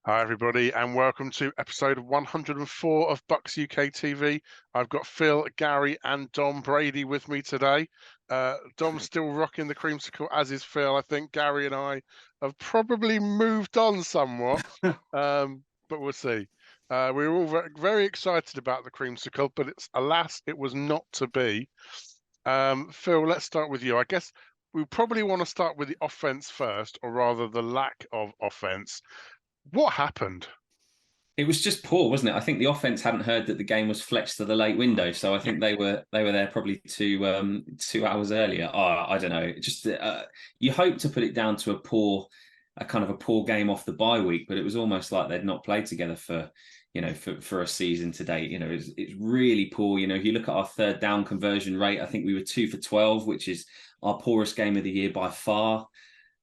Hi, everybody, and welcome to episode 104 of Bucs UK TV. I've got Phil, Gary, and Dom Brady with me today. Dom's still rocking the creamsicle, as is Phil. I think Gary and I have probably moved on somewhat, but we'll see. We were all very excited about the creamsicle, but alas, it was not to be. Phil, let's start with you. I guess we probably want to start with the offense first, or rather the lack of offense. What happened? It was just poor, wasn't it? I think the offense hadn't heard that the game was flexed to the late window, so I think they were there probably 2 hours earlier. Oh, I don't know. Just you hope to put it down to a kind of a poor game off the bye week, but it was almost like they'd not played together for a season to date. It's really poor. If you look at our third down conversion rate, I think we were 2 for 12, which is our poorest game of the year by far.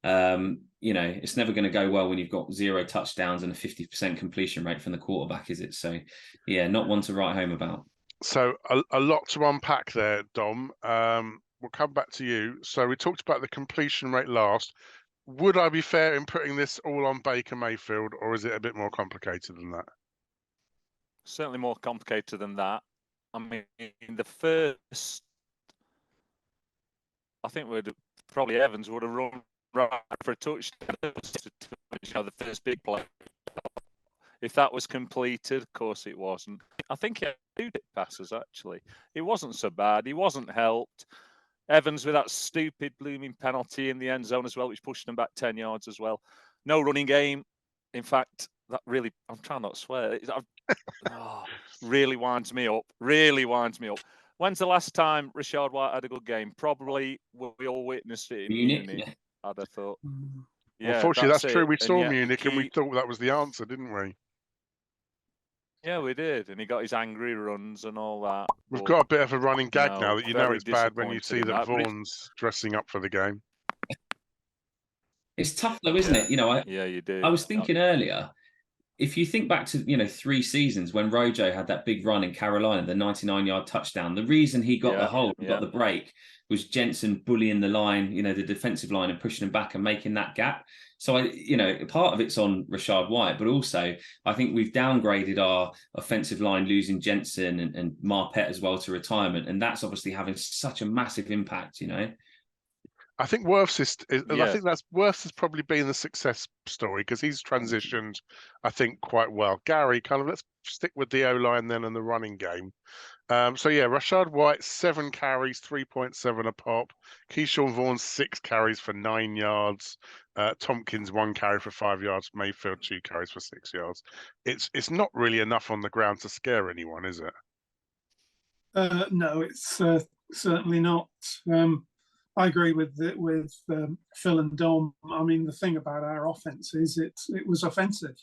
It's never going to go well when you've got 0 touchdowns and a 50% completion rate from the quarterback, is it? So, yeah, not one to write home about. So a lot to unpack there, Dom. We'll come back to you. So we talked about the completion rate last. Would I be fair in putting this all on Baker Mayfield, or is it a bit more complicated than that? Certainly more complicated than that. I mean, the first, I think probably Evans would have run right for a touchdown. The first big play. If that was completed, of course it wasn't. I think he had 2 passes, actually. It wasn't so bad. He wasn't helped. Evans with that stupid blooming penalty in the end zone as well, which pushed him back 10 yards as well. No running game. In fact, that really, I'm trying not to swear. Really winds me up. Really winds me up. When's the last time Rashad White had a good game? Probably we all witnessed it in Munich, I'd have thought. Yeah, unfortunately, that's true. We saw Munich and we thought that was the answer, didn't we? Yeah, we did. And he got his angry runs and all that. We've got a bit of a running gag now that it's bad when you see that Vaughn's dressing up for the game. It's tough though, isn't it? You do. I was thinking earlier, if you think back to 3 seasons when Rojo had that big run in Carolina, the 99-yard touchdown, the reason he got the hold, got the break, was Jensen bullying the line, the defensive line, and pushing him back and making that gap. So part of it's on Rashad White, but also I think we've downgraded our offensive line, losing Jensen and Marpet as well to retirement, and that's obviously having such a massive impact. I think Wirfs I think Wirfs has probably been the success story because he's transitioned, I think, quite well. Gary, let's stick with the O-line then and the running game. Rashad White, 7 carries, 3.7 a pop. Keyshawn Vaughn, 6 carries for 9 yards. Tompkins, 1 carry for 5 yards. Mayfield, 2 carries for 6 yards. It's not really enough on the ground to scare anyone, is it? No, it's certainly not. I agree with Phil and Dom. I mean, the thing about our offense is it was offensive.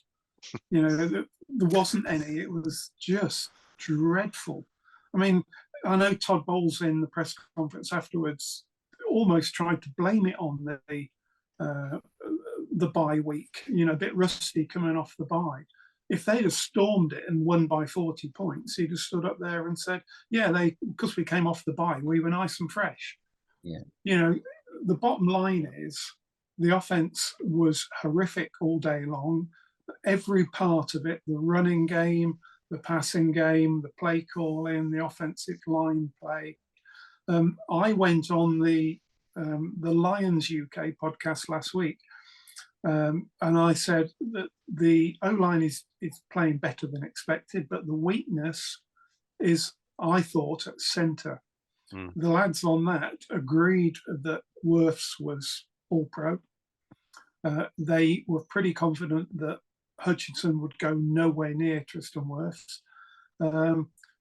There wasn't any. It was just dreadful. I mean, I know Todd Bowles in the press conference afterwards almost tried to blame it on the bye week. A bit rusty coming off the bye. If they'd have stormed it and won by 40 points, he'd have stood up there and said, "Yeah, because we came off the bye, we were nice and fresh." Yeah. The bottom line is the offense was horrific all day long. Every part of it, the running game, the passing game, the play calling, the offensive line play. I went on the Lions UK podcast last week, and I said that the O-line is playing better than expected, but the weakness is, I thought, at centre. The lads on that agreed that Wirfs was all-pro. They were pretty confident that Hutchinson would go nowhere near Tristan Wirfs.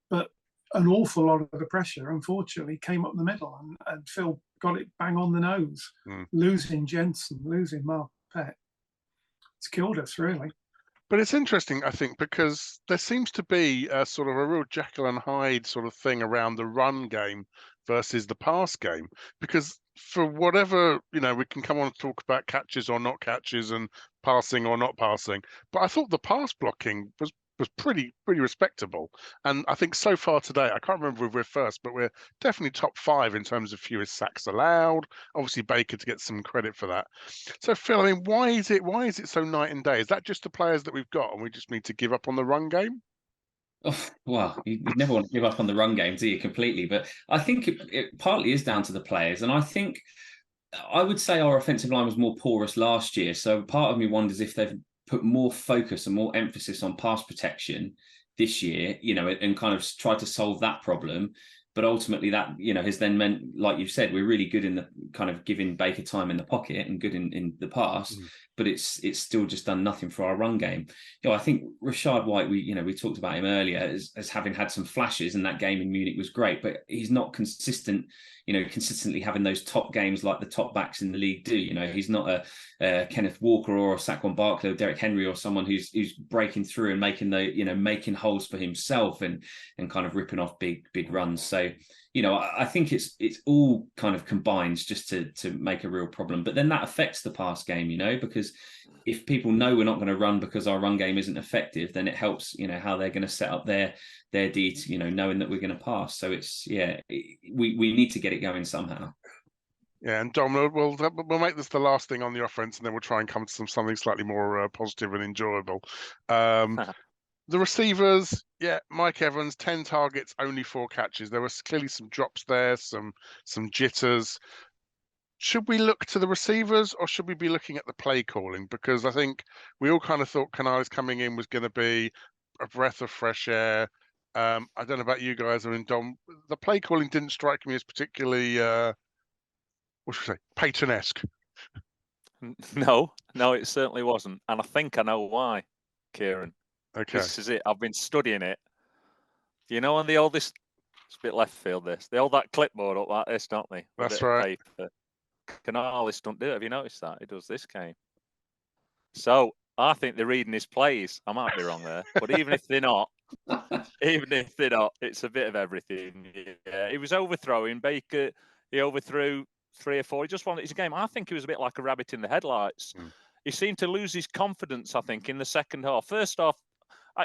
But an awful lot of the pressure, unfortunately, came up the middle, and Phil got it bang on the nose. Losing Jensen, losing Marpet. It's killed us, really. But it's interesting, I think, because there seems to be a sort of a real Jekyll and Hyde sort of thing around the run game versus the pass game. Because for whatever, we can come on and talk about catches or not catches and passing or not passing. But I thought the pass blocking was was pretty respectable. And I think so far today, I can't remember if we're first, but we're definitely top 5 in terms of fewest sacks allowed. Obviously, Baker to get some credit for that. So Phil, I mean, why is it so night and day? Is that just the players that we've got, and we just need to give up on the run game? Oh, well, you never want to give up on the run game, do you, completely? But I think it partly is down to the players. And I think I would say our offensive line was more porous last year. So part of me wonders if they've put more focus and more emphasis on pass protection this year, and kind of tried to solve that problem. But ultimately that, has then meant, like you've said, we're really good in the kind of giving Baker time in the pocket and good in the pass, but it's still just done nothing for our run game. I think Rashad White, we talked about him earlier as having had some flashes, and that game in Munich was great, but he's not consistent, consistently having those top games like the top backs in the league do. He's not a Kenneth Walker or a Saquon Barkley or Derrick Henry or someone who's breaking through and making making holes for himself and kind of ripping off big runs. So, I think it's all kind of combines just to make a real problem. But then that affects the pass game, because if people know we're not going to run because our run game isn't effective, then it helps, how they're going to set up their D to, knowing that we're going to pass. So it's, we need to get it going somehow. Yeah, and Dom, we'll make this the last thing on the offense, and then we'll try and come to something slightly more positive and enjoyable. The receivers, Mike Evans, 10 targets, only 4 catches. There was clearly some drops there, some jitters. Should we look to the receivers, or should we be looking at the play calling? Because I think we all kind of thought Canales coming in was going to be a breath of fresh air. I don't know about you guys. I mean, Dom, the play calling didn't strike me as particularly, what should I say, Payton-esque. No, it certainly wasn't. And I think I know why, Kieron. Okay. This is it. I've been studying it. On the oldest, it's a bit left field, they hold that clipboard up like this, don't they? That's right. Paper. Canales don't do it. Have you noticed that? He does this game. So I think they're reading his plays. I might be wrong there. But even if they're not, it's a bit of everything. Yeah, he was overthrowing. Baker, he overthrew 3 or 4. He just wanted his game. I think he was a bit like a rabbit in the headlights. He seemed to lose his confidence, I think, in the second half. First half,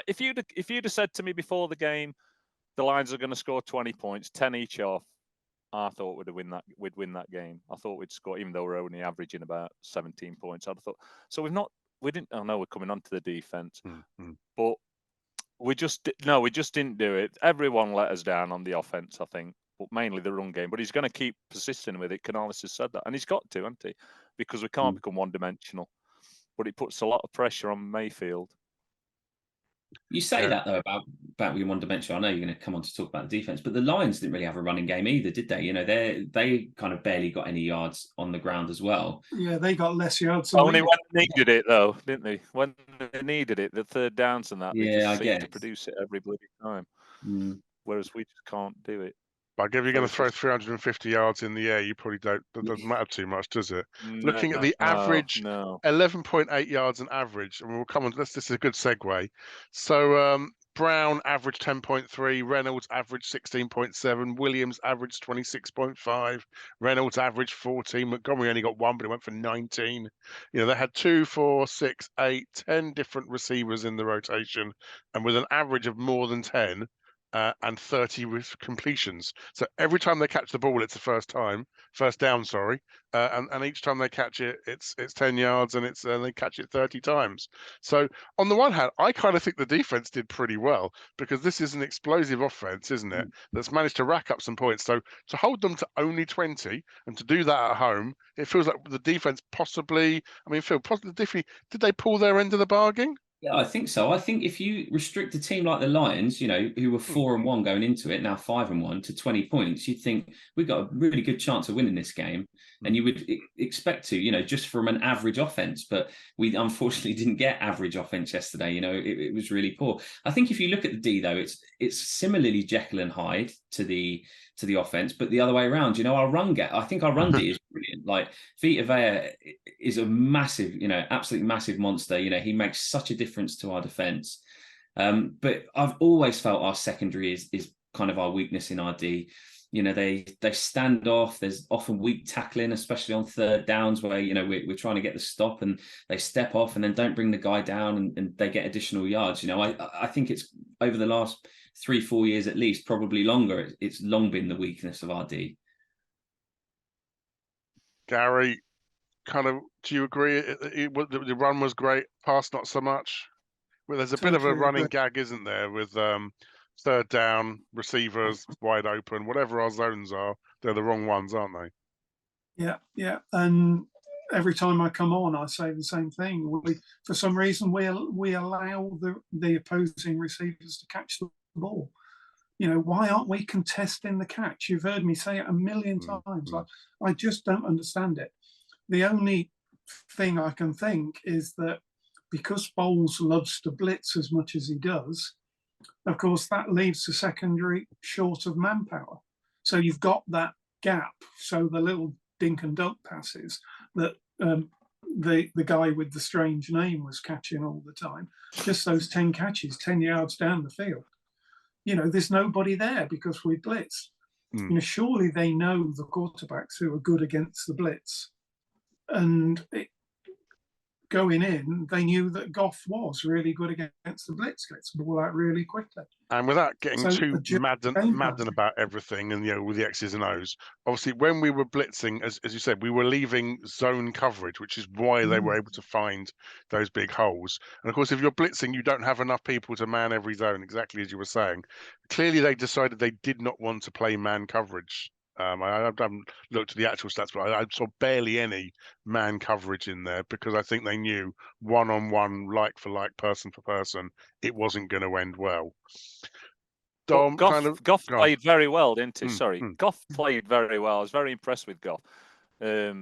if you'd have said to me before the game, the Lions are going to score 20 points, 10 each off, I thought we'd win that game. I thought we'd score, even though we're only averaging about 17 points. I'd have thought. So we didn't. I know we're coming on to the defense, but we just didn't do it. Everyone let us down on the offense, I think, but mainly the run game. But he's going to keep persisting with it. Canales has said that, and he's got to, hasn't he? Because we can't become one-dimensional. But it puts a lot of pressure on Mayfield. You say that though about being one-dimensional. I know you're going to come on to talk about the defense, but the Lions didn't really have a running game either, did they? They kind of barely got any yards on the ground as well. Yeah, they got less yards. Only when they needed it, though, didn't they? When they needed it, the third downs and that, they just seem to produce it every bloody time. Whereas we just can't do it. But if you're going to throw 350 yards in the air, you probably don't. That doesn't matter too much, does it? Looking at the average, 11.8 yards an average, and we'll come on. This is a good segue. So Brown averaged 10.3, Reynolds averaged 16.7, Williams averaged 26.5, Reynolds averaged 14. Montgomery only got 1, but it went for 19. They had 2, 4, 6, 8, 10 different receivers in the rotation, and with an average of more than 10. And 30 with completions. So every time they catch the ball, it's the first down, and each time they catch it, it's 10 yards, and they catch it 30 times. So on the one hand, I kind of think the defense did pretty well, because this is an explosive offense, isn't it? That's managed to rack up some points. So to hold them to only 20 and to do that at home, it feels like the defense possibly. I mean, Phil, did they pull their end of the bargain? Yeah, I think so. I think if you restrict a team like the Lions, who were 4-1 going into it, now 5-1 to 20 points, you'd think we've got a really good chance of winning this game. And you would expect to, just from an average offense. But we unfortunately didn't get average offense yesterday. It was really poor. I think if you look at the D, though, it's similarly Jekyll and Hyde to the offense, but the other way around. Our run D is brilliant. Like Vita Vea is a massive, absolutely massive monster. He makes such a difference to our defense. But I've always felt our secondary is kind of our weakness in our D. they stand off. There's often weak tackling, especially on third downs where, we're trying to get the stop and they step off and then don't bring the guy down and they get additional yards. I think it's over the last 3-4 years at least, probably longer. It's long been the weakness of our D. Gary, do you agree? The run was great, pass not so much. Well, there's a bit of a Totally running agree. gag, isn't there, with third down, receivers wide open, whatever our zones are, they're the wrong ones, aren't they? Yeah. And every time I come on, I say the same thing. For some reason, we allow the opposing receivers to catch the ball. Why aren't we contesting the catch? You've heard me say it a million times. I just don't understand it. The only thing I can think is that because Bowles loves to blitz as much as he does, of course, that leaves the secondary short of manpower. So you've got that gap. So the little dink and dunk passes that the guy with the strange name was catching all the time, just those 10 catches, 10 yards down the field. There's nobody there because we blitzed. Surely they know the quarterbacks who are good against the blitz. And going in, they knew that Goff was really good against the blitz, gets the ball out really quickly. And without getting too madden about everything and, with the X's and O's, obviously when we were blitzing, as you said, we were leaving zone coverage, which is why they were able to find those big holes. And of course, if you're blitzing, you don't have enough people to man every zone, exactly as you were saying. Clearly, they decided they did not want to play man coverage. I haven't looked at the actual stats, but I saw barely any man coverage in there because I think they knew one-on-one, like for like, person for person, it wasn't going to end well. Dom, Goff played very well, didn't he? Goff played very well. I was very impressed with Goff. I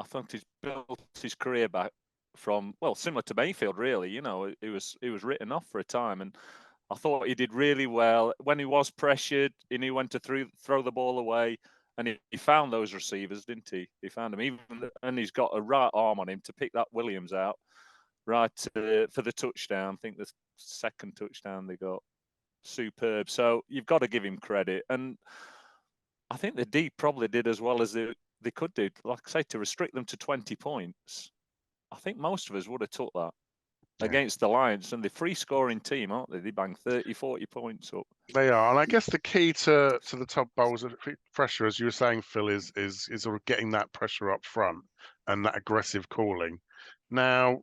think he's built his career back from, similar to Mayfield, really. He was written off for a time, and I thought he did really well. When he was pressured, he knew when to throw the ball away, and he found those receivers, didn't he? He found them, and he's got a right arm on him to pick that Williams out right for the touchdown. I think the second touchdown they got. Superb. So you've got to give him credit. And I think the D probably did as well as they could do. Like I say, to restrict them to 20 points, I think most of us would have took that. Against the Lions, and the free scoring team, aren't they? They bang 30-40 points up. They are, and I guess the key to the top Bowls of pressure, as you were saying, Phil, is sort of getting that pressure up front and that aggressive calling. Now,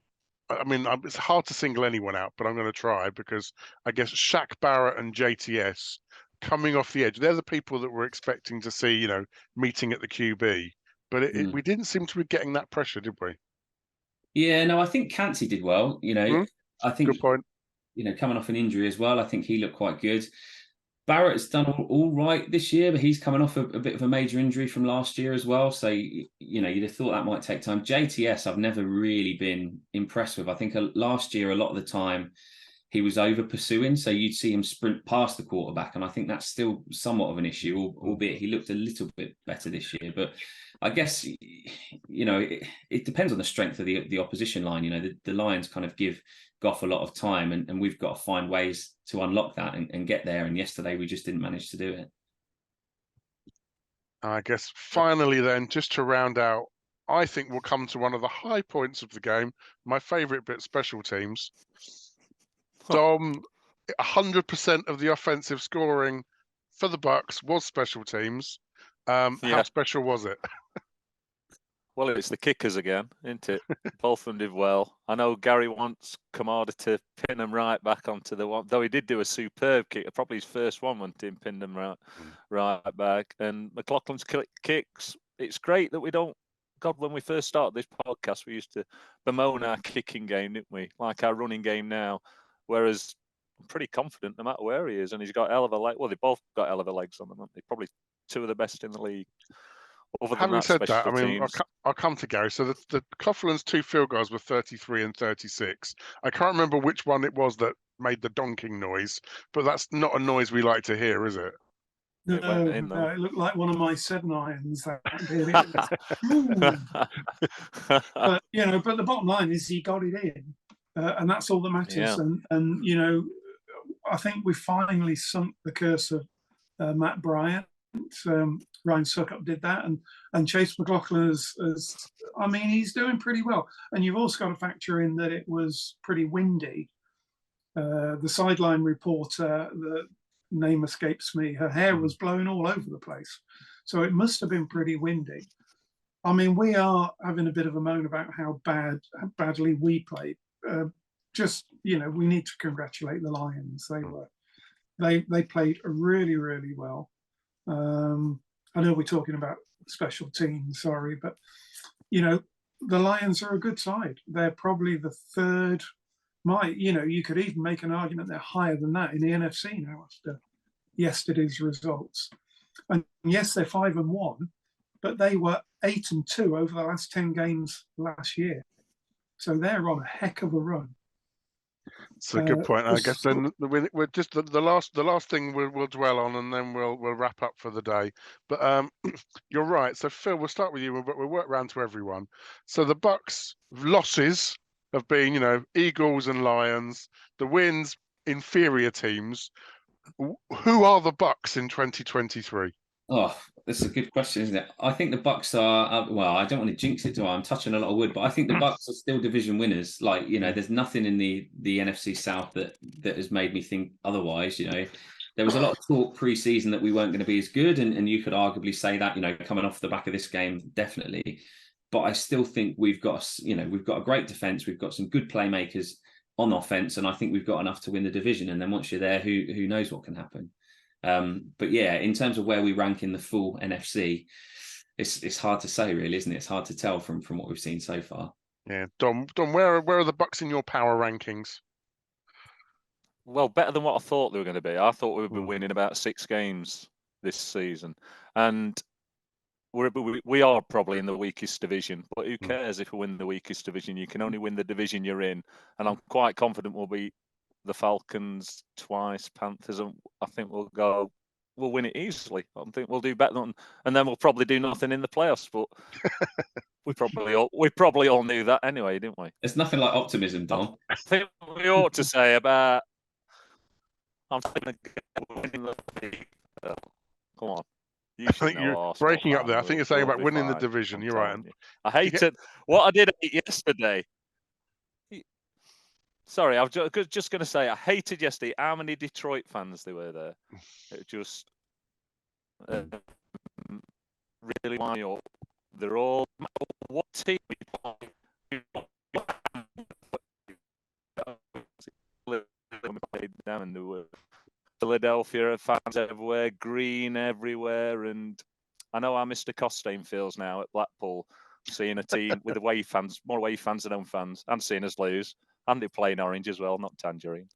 I mean, it's hard to single anyone out, but I'm going to try because I guess Shaq Barrett and JTS coming off the edge, they're the people that we're expecting to see, meeting at the QB. But we didn't seem to be getting that pressure, did we? Yeah, no, I think Cansey did well. I think, good point. Coming off an injury as well, I think he looked quite good. Barrett's done all right this year, but he's coming off a bit of a major injury from last year as well. So, you'd have thought that might take time. JTS, I've never really been impressed with. I think last year, a lot of the time, he was over pursuing. So you'd see him sprint past the quarterback. And I think that's still somewhat of an issue, albeit he looked a little bit better this year. But I guess, it depends on the strength of the opposition line. The Lions kind of give Goff a lot of time, and we've got to find ways to unlock that and get there. And yesterday we just didn't manage to do it. I guess finally then, just to round out, I think we'll come to one of the high points of the game, my favourite bit, special teams. Dom, 100% of the offensive scoring for the Bucs was special teams. How special was it? Well, it's the kickers again, isn't it? Both of them did well. I know Gary wants Kamada to pin them right back onto the one, though he did do a superb kick. Probably his first one when Tim pinned them right back. And McLaughlin's kicks, it's great that we don't. God, when we first started this podcast, we used to bemoan our kicking game, didn't we? Like our running game now. Whereas I'm pretty confident no matter where he is, and he's got hell of a leg. Well, they both got hell of a legs on them, aren't they? Probably two of the best in the league. Having said that, I mean, I'll come to Gary. So the Coughlin's 2 field goals were 33 and 36. I can't remember which one it was that made the donking noise, but that's not a noise we like to hear, is it? No, it looked like one of my 7 irons. That did. But but the bottom line is he got it in, and that's all that matters. Yeah. And I think we finally sunk the curse of Matt Bryant. Ryan Suckup did that, and Chase McLaughlin I mean, he's doing pretty well. And you've also got to factor in that it was pretty windy. The sideline reporter, the name escapes me, her hair was blown all over the place. So it must have been pretty windy. I mean, we are having a bit of a moan about how badly we played. We need to congratulate the Lions. They played really, really well. I know we're talking about special teams, sorry, but the Lions are a good side. They're probably the third. You could even make an argument they're higher than that in the NFC now after yesterday's results. And yes, they're 5-1, but they were 8-2 over the last 10 games last year. So they're on a heck of a run. It's a good point. I guess then we're just the last thing we'll dwell on, and then we'll wrap up for the day. But you're right. So Phil, we'll start with you, but we'll work round to everyone. So the Bucs losses have been, Eagles and Lions. The wins, inferior teams. Who are the Bucs in 2023? Oh, that's a good question, isn't it? I think the Bucs are. Well, I don't want to jinx it, do I? I'm touching a lot of wood, but I think the Bucs are still division winners. Like, there's nothing in the NFC South that has made me think otherwise. There was a lot of talk pre-season that we weren't going to be as good, and you could arguably say that, coming off the back of this game, definitely. But I still think we've got a great defense. We've got some good playmakers on offense, and I think we've got enough to win the division. And then once you're there, who knows what can happen? But yeah, in terms of where we rank in the full NFC, it's hard to say, really, isn't it? It's hard to tell from what we've seen so far. Yeah, Dom, where are the Bucs in your power rankings? Well, better than what I thought they were going to be. I thought we would be winning about 6 games this season, and we are probably in the weakest division. But who cares if we win the weakest division? You can only win the division you're in, and I'm quite confident we'll beat the Falcons twice, Panthers, and I think we'll win it easily. I think we'll do better and then we'll probably do nothing in the playoffs. But we probably all knew that anyway, didn't we? It's nothing like optimism, Dom. I think we ought to say about. I'm thinking of winning the league. Come on. I think you're breaking up there. I think you're saying about winning the division. You're right. I hated what I did yesterday. Sorry, I was just going to say, I hated yesterday how many Detroit fans there were there. It just really wound me up. They're all, what team we played down, and there were Philadelphia fans everywhere, green everywhere, and I know how Mr. Costain feels now at Blackpool, seeing a team with away fans, more away fans than home fans, and seeing us lose. And they're playing orange as well, not tangerine.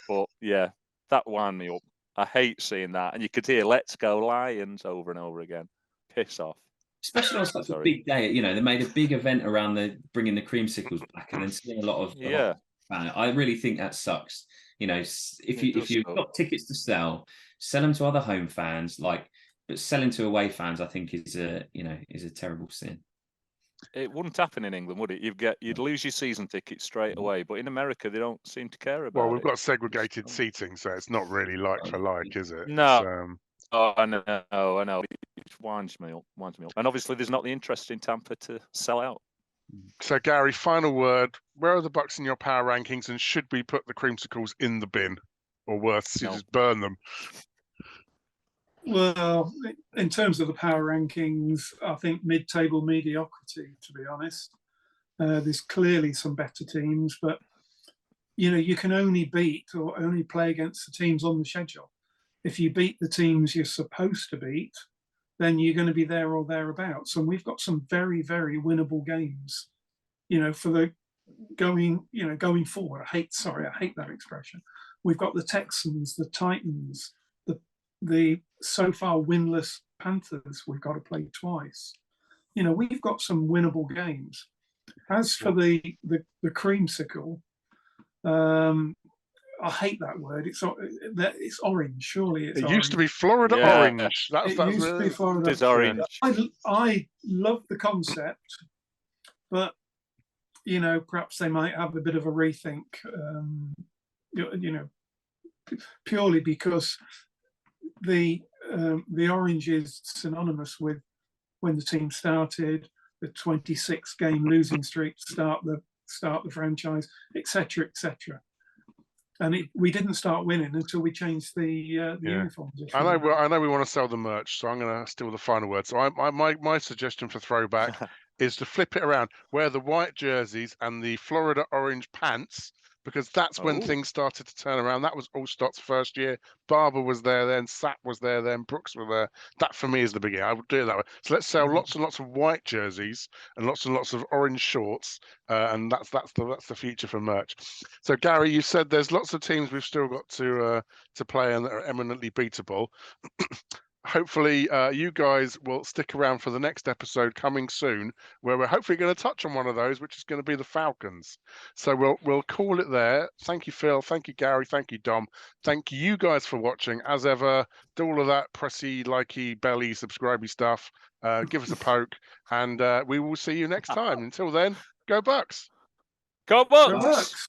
But yeah, that wound me up. I hate seeing that. And you could hear "Let's Go Lions" over and over again. Piss off. Especially on such a big day. They made a big event around bringing the creamsicles back, and then seeing a lot of I really think that sucks. If you've got tickets to sell them to other home fans. But selling to away fans, I think is a terrible sin. It wouldn't happen in England, would it? You'd lose your season ticket straight away. But in America, they don't seem to care about it. Well, we've got segregated seating, so it's not really like for like, is it? No. I know. It winds me up. And obviously, there's not the interest in Tampa to sell out. So, Gary, final word. Where are the Bucs in your power rankings, and should we put the creamsicles in the bin, or worse, just burn them? Well, in terms of the power rankings, I think mid-table mediocrity, to be honest. There's clearly some better teams, but, you can only beat or only play against the teams on the schedule. If you beat the teams you're supposed to beat, then you're going to be there or thereabouts. And we've got some very, very winnable games, for the going forward. I hate that expression. We've got the Texans, the Titans, the so far winless Panthers we've got to play twice. We've got some winnable games. As for the creamsicle, I hate that word. It's orange. Surely it's. It used to be Florida orange. It used to be Florida. It's orange. I love the concept, but perhaps they might have a bit of a rethink. Purely because the the orange is synonymous with when the team started, the 26-game losing streak to start the franchise, etc., etc. And we didn't start winning until we changed the uniforms. I know we want to sell the merch, so I'm going to steal the final word. So my suggestion for throwback is to flip it around, wear the white jerseys and the Florida orange pants, because that's when things started to turn around. That was Allstott's first year. Barber was there then, Sapp was there then, Brooks were there. That for me is the beginning. I would do it that way. So let's sell lots and lots of white jerseys and lots of orange shorts, and that's the future for merch. So Gary, you said there's lots of teams we've still got to play and that are eminently beatable. Hopefully you guys will stick around for the next episode coming soon, where we're hopefully going to touch on one of those, which is going to be the Falcons. So we'll call it there. Thank you, Phil. Thank you, Gary. Thank you, Dom. Thank you guys for watching. As ever, do all of that pressy, likey, belly, subscribey stuff. Give us a poke, and we will see you next time. Until then, go Bucs. Go Bucs! Go Bucs!